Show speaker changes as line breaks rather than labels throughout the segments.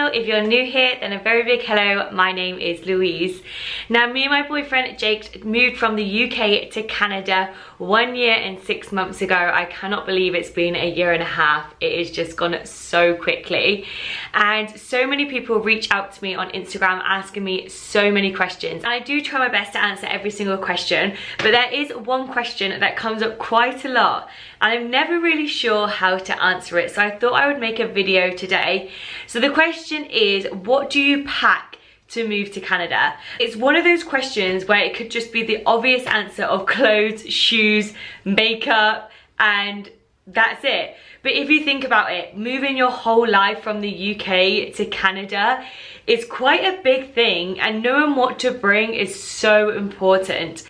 channel. If you're new here, then a very big hello. My name is Louise. Now, me and my boyfriend Jake moved from the UK to Canada 1 year and 6 months ago. I cannot believe it's been a year and a half. It has just gone so quickly. And so many people reach out to me on Instagram asking me so many questions. And I do try my best to answer every single question, but there is one question that comes up quite a lot and I'm never really sure how to answer it. So I thought I would make a video today. So the question is, what do you pack to move to Canada? It's one of those questions where it could just be the obvious answer of clothes, shoes, makeup, and that's it. But if you think about it, moving your whole life from the UK to Canada is quite a big thing, and knowing what to bring is so important.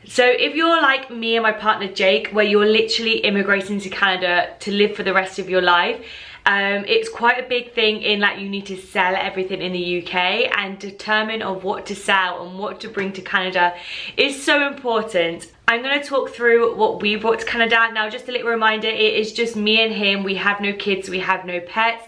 So if you're like me and my partner Jake, where you're literally immigrating to Canada to live for the rest of your life, it's quite a big thing in like you need to sell everything in the UK, and determine on what to sell and what to bring to Canada is so important. I'm going to talk through what we brought to Canada. Now, just a little reminder, it is just me and him. We have no kids, we have no pets.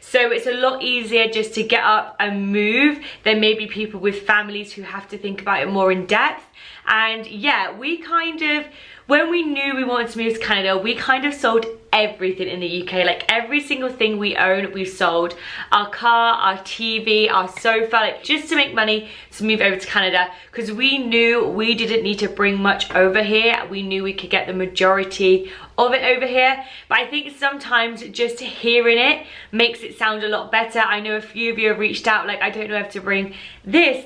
So it's a lot easier just to get up and move than maybe people with families who have to think about it more in depth. And yeah, we kind of, when we knew we wanted to move to Canada, we kind of sold everything in the UK. Like every single thing we own, we've sold. Our car, our TV, our sofa, like just to make money to move over to Canada, because we knew we didn't need to bring much over here. We knew we could get the majority of it over here. But I think sometimes just hearing it makes it sound a lot better. I know a few of you have reached out like, I don't know if to bring this,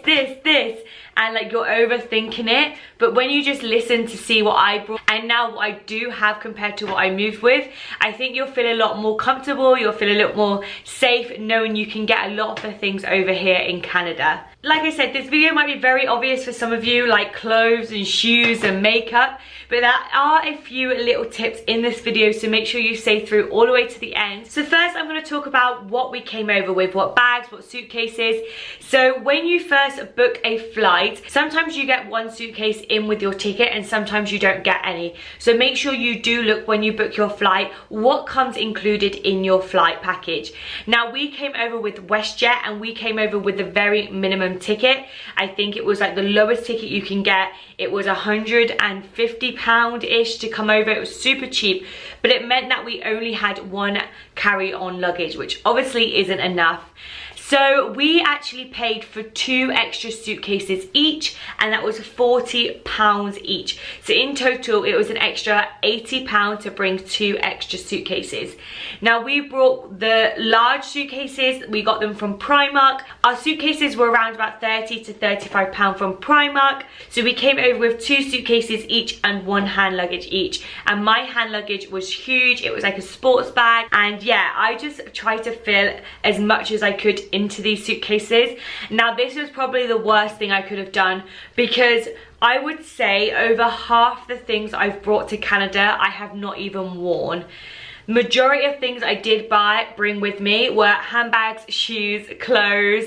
and like you're overthinking it. But when you just listen to see what I brought and now what I do have compared to what I moved with, I think you'll feel a lot more comfortable, you'll feel a little more safe knowing you can get a lot of the things over here in Canada. Like I said, this video might be very obvious for some of you, like clothes and shoes and makeup, but there are a few little tips in this video, so make sure you stay through all the way to the end. So first I'm going to talk about what we came over with, what bags, what suitcases. So when you first book a flight, sometimes you get one suitcase in with your ticket and sometimes you don't get any. So make sure you do look when you book your flight what comes included in your flight package. Now, we came over with WestJet and we came over with the very minimum ticket. I think it was like the lowest ticket you can get. It was £150-ish to come over. It was super cheap, but it meant that we only had one carry-on luggage, which obviously isn't enough. So we actually paid for 2 extra suitcases each, and that was £40 each. So in total, it was an extra £80 to bring 2 extra suitcases. Now, we brought the large suitcases, we got them from Primark. Our suitcases were around about £30 to £35 from Primark. So we came over with 2 suitcases each and 1 hand luggage each. And my hand luggage was huge. It was like a sports bag. And yeah, I just tried to fill as much as I could into these suitcases. Now, this was probably the worst thing I could have done, because I would say over half the things I've brought to Canada I have not even worn. Majority of things I did bring with me were handbags, shoes, clothes.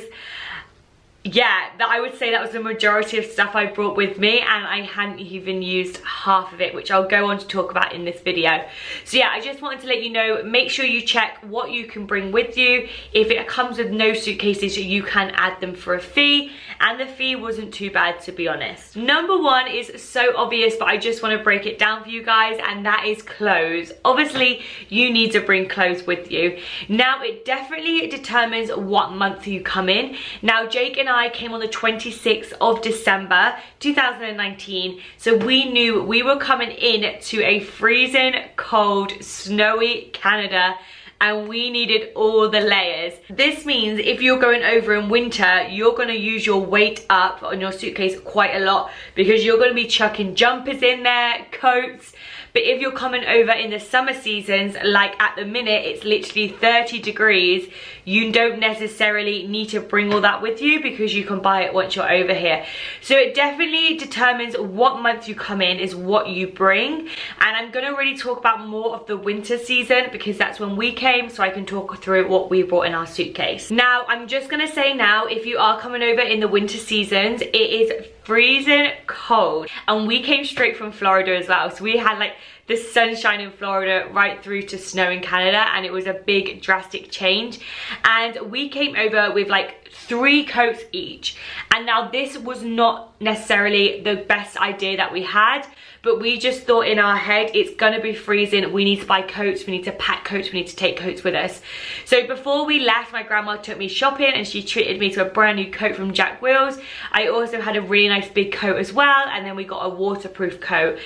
Yeah, I would say that was the majority of stuff I brought with me, and I hadn't even used half of it, which I'll go on to talk about in this video. So yeah, I just wanted to let you know, make sure you check what you can bring with you. If it comes with no suitcases, you can add them for a fee, and the fee wasn't too bad, to be honest. Number 1 is so obvious, but I just want to break it down for you guys, and that is clothes. Obviously, you need to bring clothes with you. Now, it definitely determines what month you come in. Now, Jake and I came on the 26th of December 2019, so we knew we were coming in to a freezing cold, snowy Canada, and we needed all the layers. This means if you're going over in winter, you're going to use your weight up on your suitcase quite a lot, because you're going to be chucking jumpers in there, coats. But if you're coming over in the summer seasons, like at the minute, it's literally 30 degrees, you don't necessarily need to bring all that with you, because you can buy it once you're over here. So it definitely determines what month you come in is what you bring. And I'm going to really talk about more of the winter season, because that's when we came, so I can talk through what we brought in our suitcase. Now, I'm just going to say now, if you are coming over in the winter seasons, it is freezing cold, and we came straight from Florida as well, so we had like the sunshine in Florida right through to snow in Canada, and it was a big drastic change. And we came over with like 3 coats each, and now this was not necessarily the best idea that we had, but we just thought in our head, it's gonna be freezing, we need to buy coats, we need to pack coats, we need to take coats with us. So before we left, my grandma took me shopping and she treated me to a brand new coat from Jack Wills. I also had a really nice big coat as well, and then we got a waterproof coat.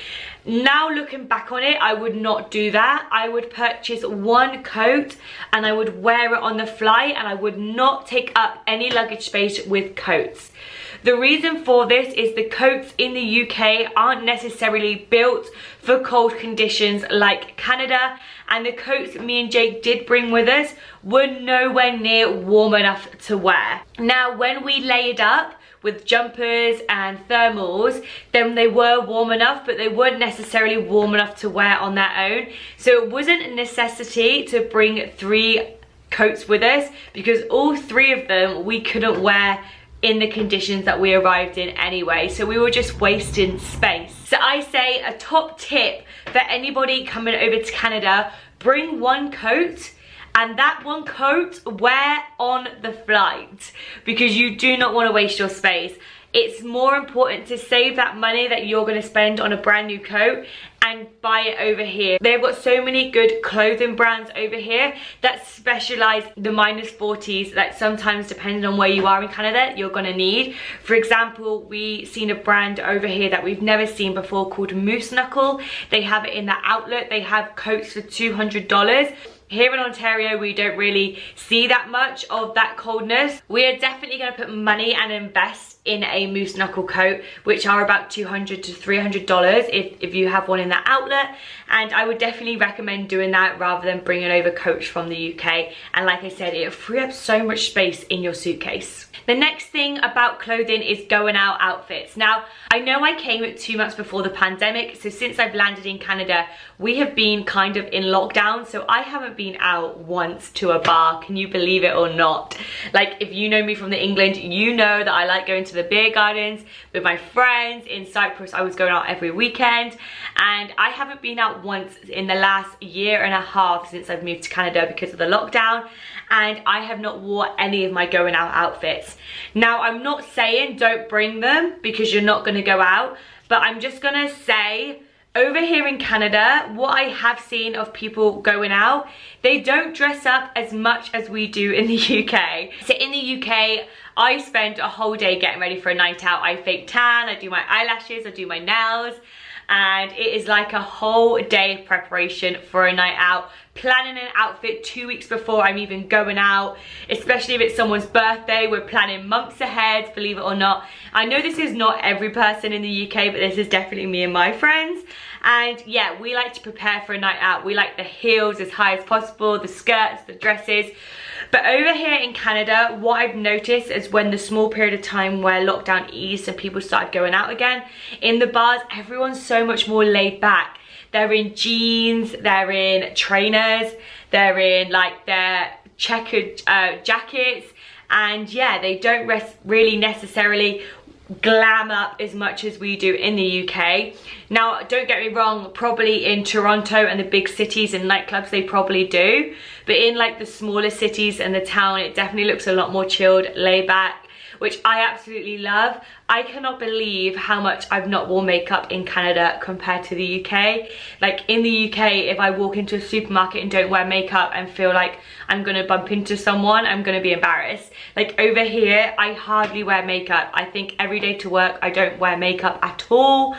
Now looking back on it, I would not do that. I would purchase 1 coat and I would wear it on the flight, and I would not take up any luggage space with coats. The reason for this is the coats in the UK aren't necessarily built for cold conditions like Canada, and the coats me and Jake did bring with us were nowhere near warm enough to wear. Now when we layered up with jumpers and thermals, then they were warm enough, but they weren't necessarily warm enough to wear on their own. So it wasn't a necessity to bring 3 coats with us, because all 3 of them we couldn't wear in the conditions that we arrived in anyway, so we were just wasting space. So I say a top tip for anybody coming over to Canada, bring 1 coat, and that 1 coat wear on the flight, because you do not want to waste your space. It's more important to save that money that you're going to spend on a brand new coat and buy it over here. They've got so many good clothing brands over here that specialize the -40s that sometimes, depending on where you are in Canada, you're gonna need. For example, we seen a brand over here that we've never seen before called Moose Knuckle. They have it in the outlet. They have coats for $200. Here in Ontario, we don't really see that much of that coldness. We are definitely going to put money and invest in a moose knuckle coat, which are about $200 to $300 if you have one in that outlet. And I would definitely recommend doing that rather than bringing over coats from the UK. And like I said, it'll free up so much space in your suitcase. The next thing about clothing is going out outfits. Now, I know I came 2 months before the pandemic, so since I've landed in Canada, we have been kind of in lockdown, so I haven't been out once to a bar. Can you believe it or not? Like, if you know me from England, you know that I like going to the beer gardens with my friends. In Cyprus, I was going out every weekend, and I haven't been out once in the last 1.5 years since I've moved to Canada because of the lockdown, and I have not wore any of my going out outfits. Now, I'm not saying don't bring them because you're not going to go out, but I'm just going to say, over here in Canada, what I have seen of people going out, they don't dress up as much as we do in the UK. So in the UK, I spend a whole day getting ready for a night out. I fake tan, I do my eyelashes, I do my nails, and it is like a whole day of preparation for a night out. Planning an outfit 2 weeks before I'm even going out, especially if it's someone's birthday. We're planning months ahead, believe it or not. I know this is not every person in the UK, but this is definitely me and my friends. And yeah, we like to prepare for a night out. We like the heels as high as possible, the skirts, the dresses. But over here in Canada, what I've noticed is when the small period of time where lockdown eased and people started going out again, in the bars, everyone's so much more laid back. They're in jeans, they're in trainers, they're in like their checkered jackets, and yeah, they don't really necessarily glam up as much as we do in the UK. Now, don't get me wrong, probably in Toronto and the big cities and nightclubs they probably do, but in like the smaller cities and the town, it definitely looks a lot more chilled, laid back, which I absolutely love. I cannot believe how much I've not worn makeup in Canada compared to the UK. Like in the UK, if I walk into a supermarket and don't wear makeup and feel like I'm gonna bump into someone, I'm gonna be embarrassed. Like over here, I hardly wear makeup. I think every day to work, I don't wear makeup at all.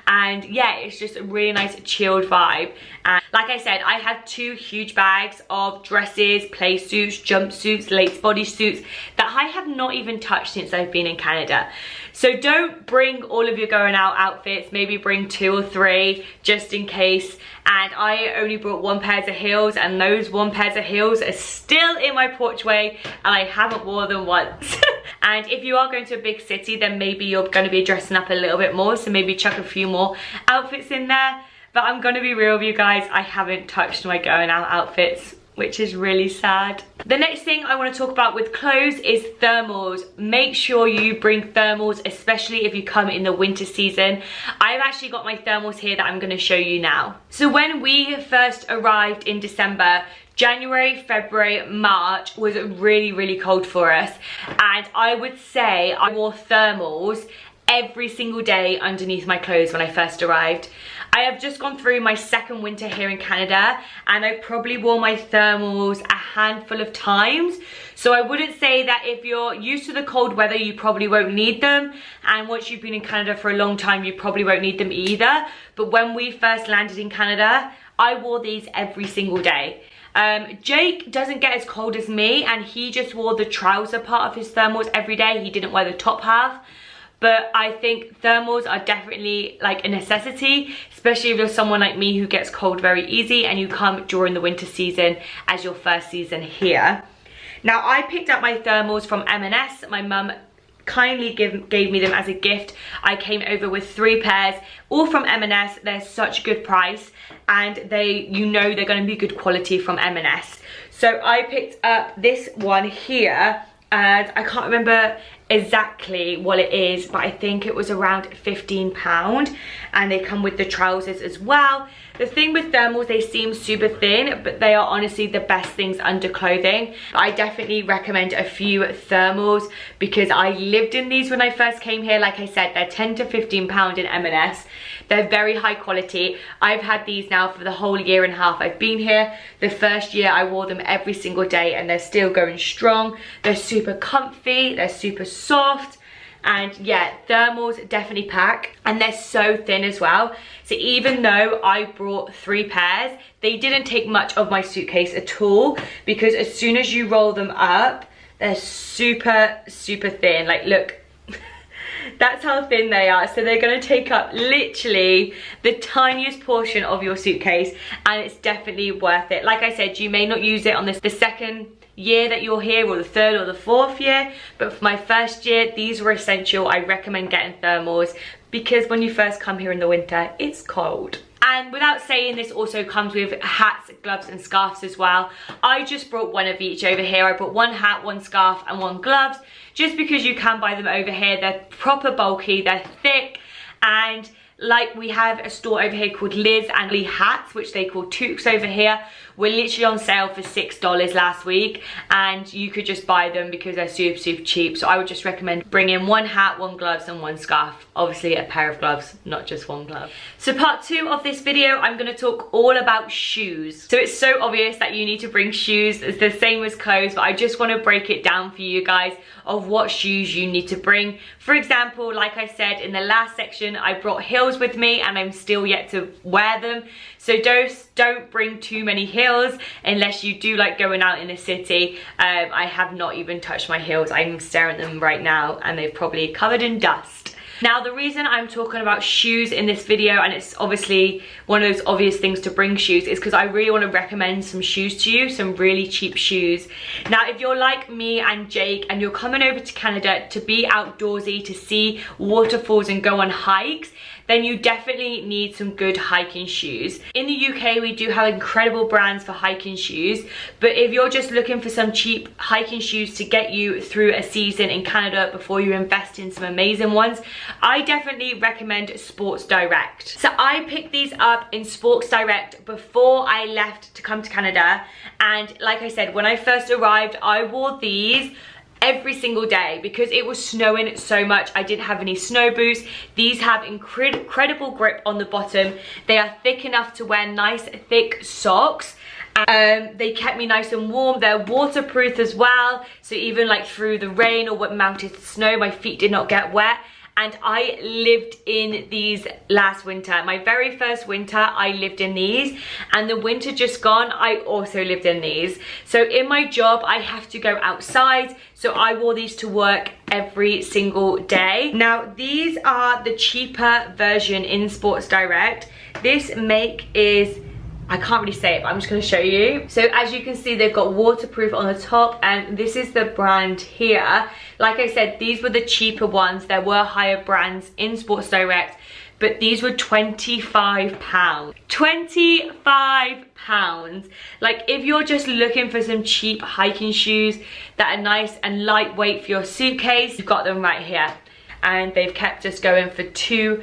And yeah, it's just a really nice chilled vibe. And like I said, I have 2 huge bags of dresses, play suits, jumpsuits, lace bodysuits that I have not even touched since I've been in Canada. So don't bring all of your going out outfits, maybe bring 2 or 3 just in case. And I only brought 1 pair of heels, and those 1 pair of heels are still in my porchway and I haven't worn them once. And if you are going to a big city, then maybe you're going to be dressing up a little bit more, so maybe chuck a few more outfits in there. But I'm going to be real with you guys, I haven't touched my going out outfits, which is really sad. The next thing I want to talk about with clothes is thermals. Make sure you bring thermals, especially if you come in the winter season. I've actually got my thermals here that I'm going to show you now. So when we first arrived in December, January, February, March was really cold for us, and I would say I wore thermals every single day underneath my clothes when I first arrived. I have just gone through my second winter here in Canada, and I probably wore my thermals a handful of times. So I wouldn't say that if you're used to the cold weather, you probably won't need them, and once you've been in Canada for a long time, you probably won't need them either. But when we first landed in Canada, I wore these every single day. Jake doesn't get as cold as me, and he just wore the trouser part of his thermals every day. He didn't wear the top half. But I think thermals are definitely like a necessity, especially if you're someone like me who gets cold very easy and you come during the winter season as your first season here. Now, I picked up my thermals from M&S. My mum kindly gave me them as a gift. I came over with 3 pairs, all from M&S. They're such a good price, and you know they're going to be good quality from M&S. So I picked up this one here, and I can't remember exactly what it is, but I think it was around £15, and they come with the trousers as well. The thing with thermals, they seem super thin, but they are honestly the best things under clothing. I definitely recommend a few thermals because I lived in these when I first came here. Like I said, they're £10 to £15 in M&S. They're very high quality. I've had these now for the whole year and a half I've been here. The first year I wore them every single day, and they're still going strong. They're super comfy, they're super soft. And yeah, thermals definitely pack, and they're so thin as well. So even though I brought 3 pairs, they didn't take much of my suitcase at all, because as soon as you roll them up, they're super thin. Like, look, that's how thin they are. So they're gonna take up literally the tiniest portion of your suitcase, and it's definitely worth it. Like I said, you may not use it on the second year that you're here, or the 3rd or the 4th year, but for my first year, these were essential. I recommend getting thermals because when you first come here in the winter, it's cold. And without saying, this also comes with hats, gloves and scarves as well. I just brought one of each over here. I brought 1 hat, 1 scarf and 1 gloves, just because you can buy them over here. They're proper bulky, they're thick, and like we have a store over here called Liz and Lee Hats, which they call toques over here. We're literally on sale for $6 last week, and you could just buy them because they're super cheap. So I would just recommend bringing 1 hat, 1 gloves and 1 scarf. Obviously a pair of gloves, not just 1 glove. So part 2 of this video, I'm going to talk all about shoes. So it's so obvious that you need to bring shoes. It's the same as clothes, but I just want to break it down for you guys of what shoes you need to bring. For example, like I said in the last section, I brought heels with me, and I'm still yet to wear them. So don't bring too many heels unless you do like going out in the city. I have not even touched my heels. I'm staring at them right now, and they're probably covered in dust. Now, the reason I'm talking about shoes in this video, and it's obviously one of those obvious things to bring shoes, is because I really want to recommend some shoes to you, some really cheap shoes. Now, if you're like me and Jake and you're coming over to Canada to be outdoorsy, to see waterfalls and go on hikes, then you definitely need some good hiking shoes. In the UK, we do have incredible brands for hiking shoes, but if you're just looking for some cheap hiking shoes to get you through a season in Canada before you invest in some amazing ones, I definitely recommend Sports Direct. So I picked these up in Sports Direct before I left to come to Canada, and like I said, when I first arrived, I wore these every single day because it was snowing so much. I didn't have any snow boots. These have incredible grip on the bottom. They are thick enough to wear nice thick socks. They kept me nice and warm. They're waterproof as well, so even like through the rain or melted snow, my feet did not get wet. And I lived in these last winter. My very first winter, I lived in these. And the winter just gone, I also lived in these. So in my job, I have to go outside. So I wore these to work every single day. Now, these are the cheaper version in Sports Direct. This make is, I can't really say it, but I'm just going to show you. So as you can see, they've got waterproof on the top, and this is the brand here. Like I said, these were the cheaper ones. There were higher brands in Sports Direct, but these were £25. £25. Like, if you're just looking for some cheap hiking shoes that are nice and lightweight for your suitcase, you've got them right here. And they've kept us going for 2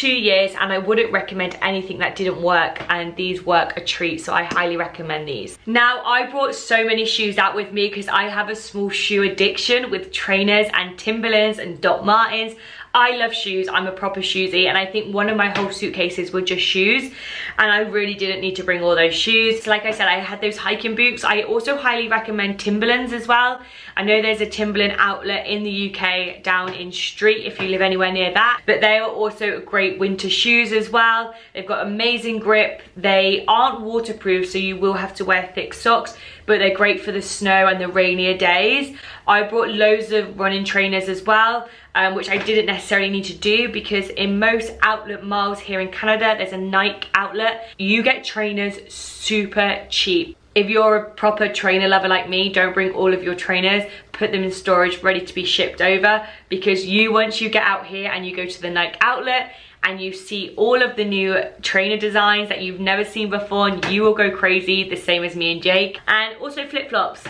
years, and I wouldn't recommend anything that didn't work, and these work a treat, so I highly recommend these. Now, I brought so many shoes out with me because I have a small shoe addiction with trainers and Timberlands and Doc Martens. I love shoes, I'm a proper shoesy, and I think one of my whole suitcases were just shoes, and I really didn't need to bring all those shoes. Like I said, I had those hiking boots. I also highly recommend Timberlands as well. I know there's a Timberland outlet in the UK down in Street if you live anywhere near that, but they are also great winter shoes as well. They've got amazing grip. They aren't waterproof, so you will have to wear thick socks, but they're great for the snow and the rainier days. I brought loads of running trainers as well, which I didn't necessarily need to do because in most outlet malls here in Canada, there's a Nike outlet. You get trainers super cheap. If you're a proper trainer lover like me, don't bring all of your trainers. Put them in storage ready to be shipped over, because once you get out here and you go to the Nike outlet and you see all of the new trainer designs that you've never seen before, and you will go crazy, the same as me and Jake. And also flip-flops.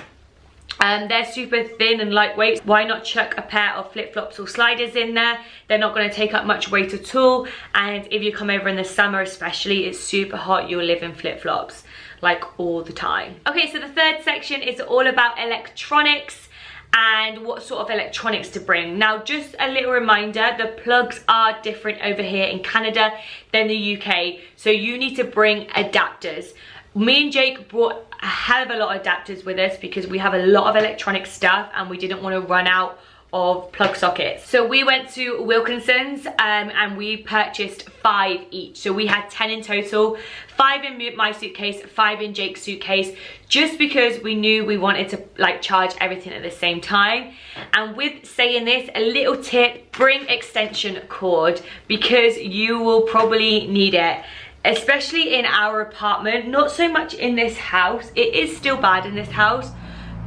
They're super thin and lightweight. Why not chuck a pair of flip-flops or sliders in there? They're not going to take up much weight at all, and if you come over in the summer especially, it's super hot, you'll live in flip-flops like all the time. Okay, so the third section is all about electronics and what sort of electronics to bring. Now, just a little reminder, the plugs are different over here in Canada than the UK, so you need to bring adapters. Me and Jake brought a hell of a lot of adapters with us because we have a lot of electronic stuff and we didn't want to run out of plug sockets. So we went to Wilkinson's and we purchased 5 each. So we had 10 in total, 5 in my suitcase, 5 in Jake's suitcase, just because we knew we wanted to like charge everything at the same time. And with saying this, a little tip, bring extension cord because you will probably need it. Especially in our apartment, not so much in this house. It is still bad in this house,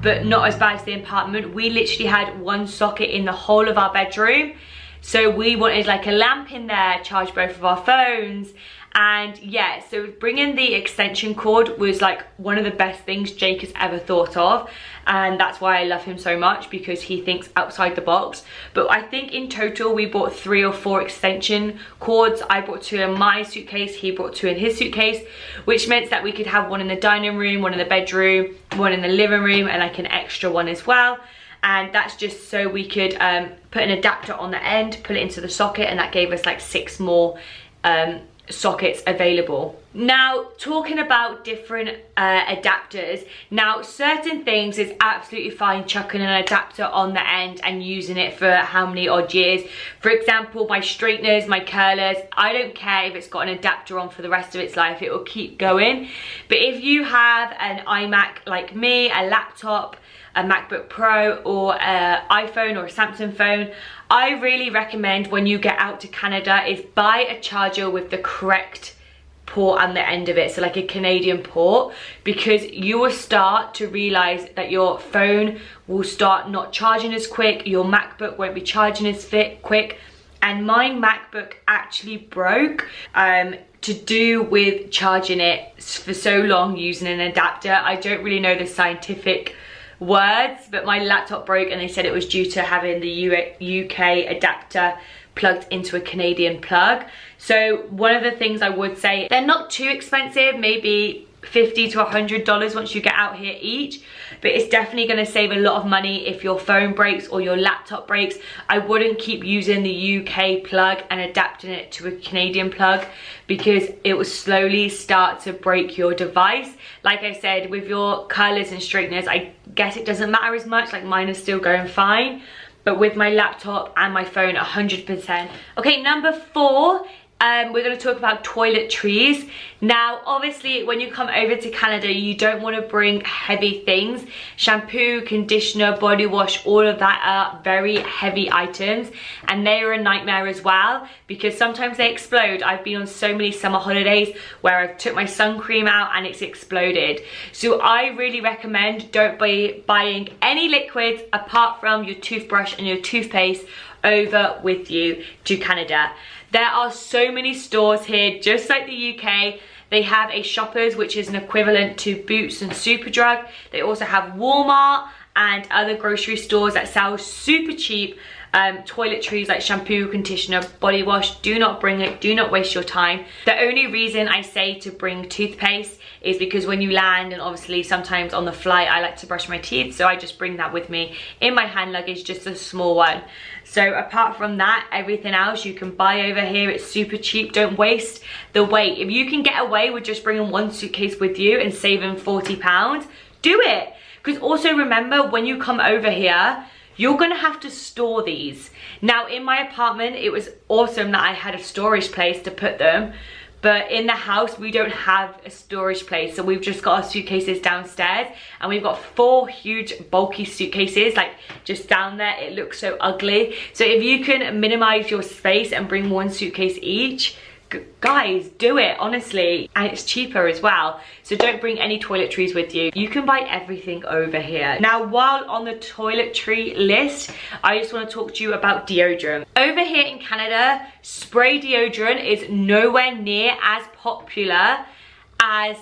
but not as bad as the apartment. We literally had 1 socket in the whole of our bedroom. So we wanted like a lamp in there, charge both of our phones. And yeah, so bringing the extension cord was like one of the best things Jake has ever thought of. And that's why I love him so much, because he thinks outside the box. But I think in total we bought 3 or 4 extension cords. I brought 2 in my suitcase, he brought 2 in his suitcase, which meant that we could have 1 in the dining room, 1 in the bedroom, 1 in the living room, and like an extra one as well. And that's just so we could put an adapter on the end, pull it into the socket, and that gave us like 6 more sockets available. Now, talking about different adapters, now certain things is absolutely fine chucking an adapter on the end and using it for how many odd years. For example, my straighteners, my curlers, I don't care if it's got an adapter on for the rest of its life, it will keep going. But if you have an iMac like me, a laptop, a MacBook Pro, or an iPhone or a Samsung phone, I really recommend when you get out to Canada is buy a charger with the correct port on the end of it, so like a Canadian port, because you will start to realize that your phone will start not charging as quick, your MacBook won't be charging as quick. And my MacBook actually broke to do with charging it for so long using an adapter. I don't really know the scientific words, but my laptop broke and they said it was due to having the UK adapter plugged into a Canadian plug. So one of the things I would say, they're not too expensive, maybe $50 to $100 once you get out here each, but it's definitely going to save a lot of money if your phone breaks or your laptop breaks. I wouldn't keep using the UK plug and adapting it to a Canadian plug, because it will slowly start to break your device. Like I said, with your curlers and straighteners, I guess it doesn't matter as much, like mine is still going fine, but with my laptop and my phone, 100%. Okay, number 4, we're going to talk about toiletries. Now, obviously, when you come over to Canada, you don't want to bring heavy things. Shampoo, conditioner, body wash, all of that are very heavy items, and they are a nightmare as well, because sometimes they explode. I've been on so many summer holidays where I took my sun cream out and it's exploded. So I really recommend don't be buying any liquids apart from your toothbrush and your toothpaste over with you to Canada. There are so many stores here, just like the UK. They have a Shoppers, which is an equivalent to Boots and Superdrug. They also have Walmart and other grocery stores that sell super cheap toiletries like shampoo, conditioner, body wash. Do not bring it, do not waste your time. The only reason I say to bring toothpaste is because when you land, and obviously sometimes on the flight I like to brush my teeth, so I just bring that with me in my hand luggage, just a small one. So apart from that, everything else you can buy over here. It's super cheap. Don't waste the weight. If you can get away with just bringing one suitcase with you and saving £40, do it. Because also remember, when you come over here, you're gonna have to store these. Now in my apartment, it was awesome that I had a storage place to put them, but in the house we don't have a storage place, so we've just got our suitcases downstairs, and we've got 4 huge bulky suitcases like just down there. It looks so ugly. So if you can minimize your space and bring 1 suitcase each, guys, do it, honestly. And it's cheaper as well. So don't bring any toiletries with you. You can buy everything over here. Now, while on the toiletry list, I just want to talk to you about deodorant. Over here in Canada, spray deodorant is nowhere near as popular as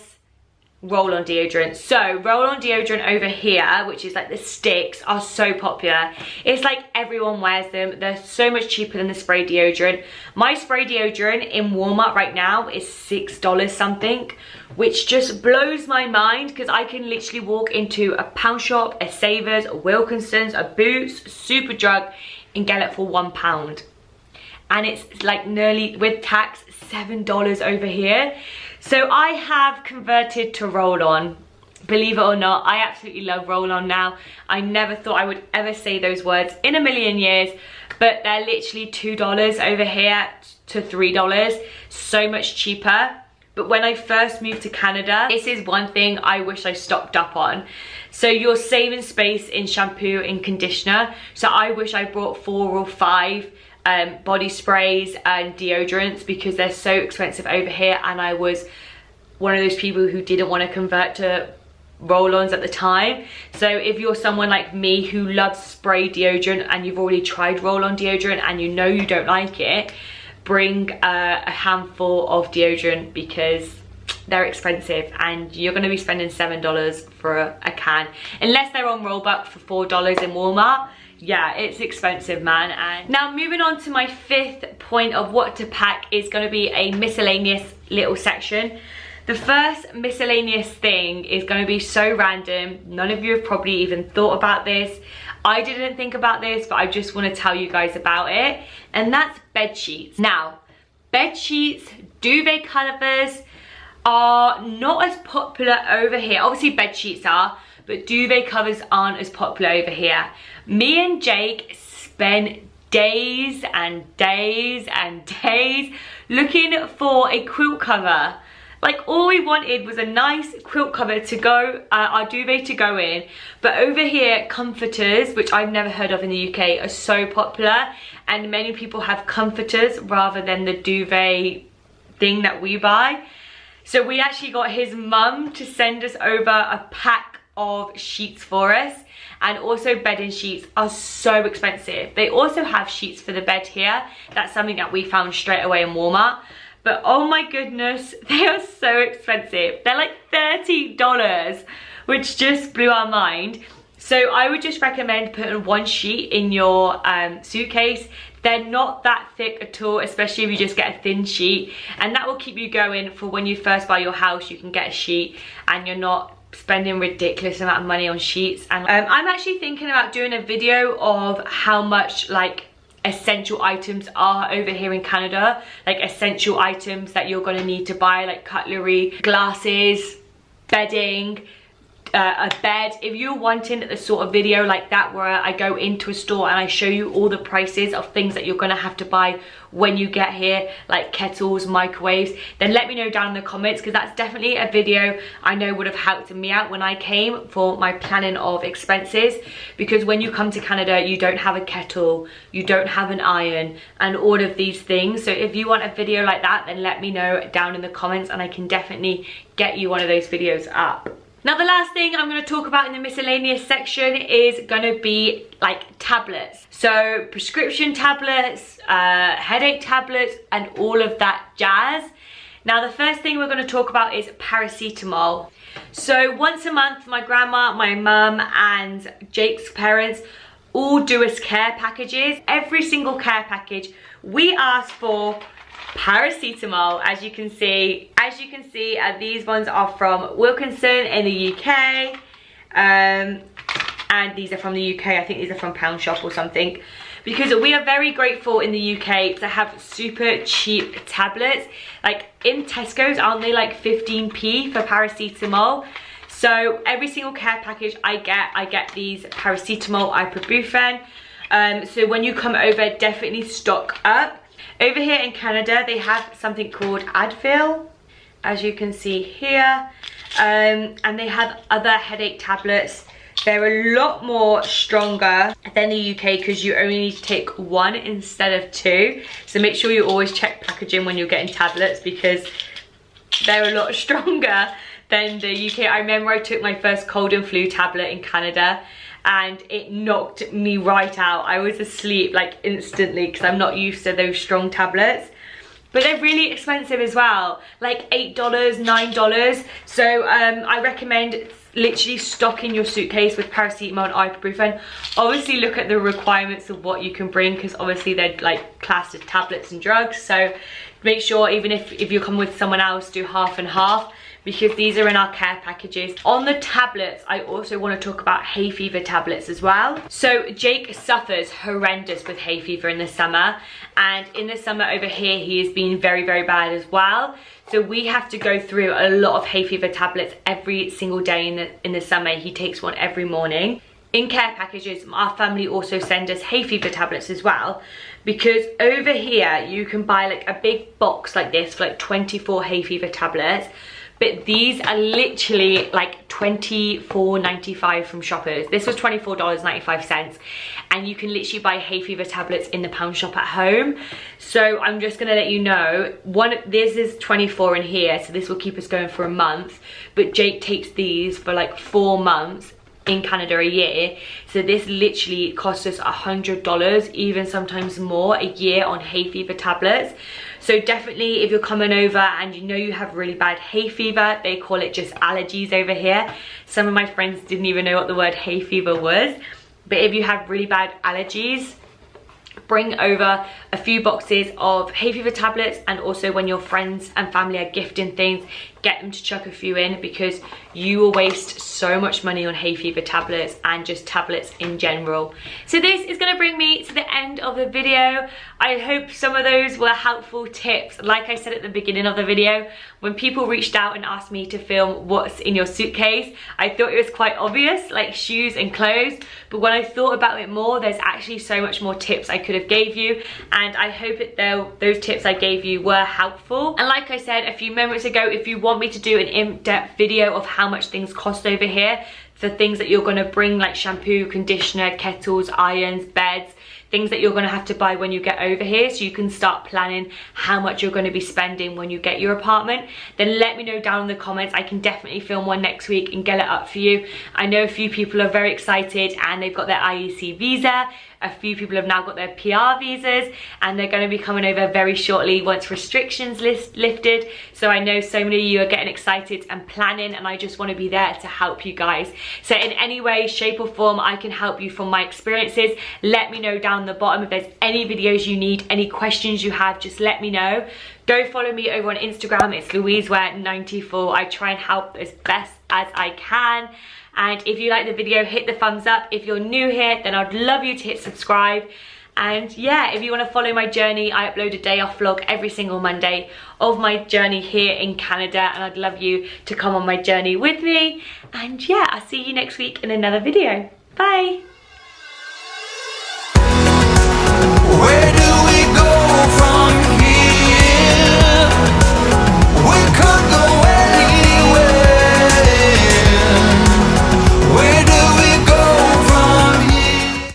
roll-on deodorant. So roll-on deodorant over here, which is like the sticks, are so popular. It's like everyone wears them. They're so much cheaper than the spray deodorant. My spray deodorant in Walmart right now is $6 something, which just blows my mind, because I can literally walk into a pound shop, a Savers, a Wilkinson's, a Boots, Superdrug, and get it for £1. And it's like nearly, with tax, $7 over here. So I have converted to roll-on. Believe it or not, I absolutely love roll-on now. I never thought I would ever say those words in a million years, but they're literally $2 over here to $3, so much cheaper. But when I first moved to Canada, this is one thing I wish I stocked up on. So you're saving space in shampoo and conditioner. So I wish I brought 4 or 5 body sprays and deodorants, because they're so expensive over here, and I was one of those people who didn't want to convert to roll-ons at the time. So if you're someone like me who loves spray deodorant and you've already tried roll-on deodorant and you know you don't like it, bring a handful of deodorant, because they're expensive and you're going to be spending $7 for a can, unless they're on rollback for $4 in Walmart. Yeah, it's expensive, man. And now moving on to my 5th point of what to pack is going to be a miscellaneous little section. The first miscellaneous thing is going to be so random. None of you have probably even thought about this. I didn't think about this, but I just want to tell you guys about it. And that's bed sheets. Now, bed sheets, duvet covers are not as popular over here. Obviously bed sheets are, but duvet covers aren't as popular over here. Me and Jake spent days and days and days looking for a quilt cover. Like, all we wanted was a nice quilt cover to go, our duvet to go in. But over here, comforters, which I've never heard of in the UK, are so popular. And many people have comforters rather than the duvet thing that we buy. So we actually got his mum to send us over a pack of sheets for us. And also bedding sheets are so expensive. They also have sheets for the bed here. That's something that we found straight away in Walmart. But oh my goodness, they are so expensive. They're like $30, which just blew our mind. So I would just recommend putting 1 sheet in your suitcase. They're not that thick at all, especially if you just get a thin sheet. And that will keep you going for when you first buy your house. You can get a sheet and you're not spending ridiculous amount of money on sheets. And I'm actually thinking about doing a video of how much like essential items are over here in Canada, like essential items that you're going to need to buy, like cutlery, glasses, bedding, a bed. If you're wanting the sort of video like that where I go into a store and I show you all the prices of things that you're going to have to buy when you get here, like kettles, microwaves, then let me know down in the comments, because that's definitely a video I know would have helped me out when I came for my planning of expenses. Because when you come to Canada, you don't have a kettle, you don't have an iron, and all of these things. So if you want a video like that, then let me know down in the comments and I can definitely get you one of those videos up. Now the last thing I'm going to talk about in the miscellaneous section is going to be like tablets. So prescription tablets, headache tablets, and all of that jazz. Now the first thing we're going to talk about is paracetamol. So once a month, my grandma, my mum, and Jake's parents all do us care packages. Every single care package we ask for paracetamol. As you can see, these ones are from Wilkinson in the UK, and these are from the UK. I think these are from Pound Shop or something, because we are very grateful in the UK to have super cheap tablets. Like in Tesco's, aren't they like 15p for paracetamol? So every single care package I get these paracetamol ibuprofen. So when you come over, definitely stock up. Over here in Canada, they have something called Advil, as you can see here, and they have other headache tablets. They're a lot more stronger than the UK because you only need to take one instead of two. So make sure you always check packaging when you're getting tablets, because they're a lot stronger than the UK. I remember I took my first cold and flu tablet in Canada, and it knocked me right out. I was asleep like instantly because I'm not used to those strong tablets. But they're really expensive as well, like $8, $9. So I recommend literally stocking your suitcase with paracetamol and ibuprofen. Obviously look at the requirements of what you can bring, because obviously they're like classed as tablets and drugs. So make sure, even if you come with someone else, do half and half, because these are in our care packages. On the tablets, I also want to talk about hay fever tablets as well. So Jake suffers horrendous with hay fever in the summer, and in the summer over here he has been very, very bad as well. So we have to go through a lot of hay fever tablets every single day in the summer. He takes one every morning. In care packages, our family also send us hay fever tablets as well, because over here you can buy like a big box like this for like 24 hay fever tablets. But these are literally like $24.95 from Shoppers. This was $24.95, and you can literally buy hay fever tablets in the Pound Shop at home. So I'm just gonna let you know, this is 24 in here, so this will keep us going for a month. But Jake takes these for like 4 months in Canada a year. So this literally costs us $100, even sometimes more, a year on hay fever tablets. So definitely, if you're coming over and you know you have really bad hay fever, they call it just allergies over here. Some of my friends didn't even know what the word hay fever was. But if you have really bad allergies, bring over a few boxes of hay fever tablets, and also when your friends and family are gifting things, get them to chuck a few in, because you will waste so much money on hay fever tablets and just tablets in general. So this is going to bring me to the end of the video. I hope some of those were helpful tips. Like I said at the beginning of the video, when people reached out and asked me to film what's in your suitcase, I thought it was quite obvious, like shoes and clothes. But when I thought about it more, there's actually so much more tips I could have gave you, and I hope that those tips I gave you were helpful. And like I said a few moments ago, if you want me to do an in-depth video of how much things cost over here for things that you're going to bring, like shampoo, conditioner, kettles, irons, beds, things that you're going to have to buy when you get over here, so you can start planning how much you're going to be spending when you get your apartment, then let me know down in the comments. I can definitely film one next week and get it up for you. I know a few people are very excited and they've got their IEC visa. A few people have now got their PR visas, and they're going to be coming over very shortly once restrictions lifted. So I know so many of you are getting excited and planning, and I just want to be there to help you guys. So in any way, shape or form I can help you from my experiences, let me know down the bottom. If there's any videos you need, any questions you have, just let me know. Go follow me over on Instagram. It's LouiseWare94. I try and help as best as I can. And if you like the video, hit the thumbs up. If you're new here, then I'd love you to hit subscribe. And yeah, if you want to follow my journey, I upload a day off vlog every single Monday of my journey here in Canada, and I'd love you to come on my journey with me. And yeah, I'll see you next week in another video. Bye.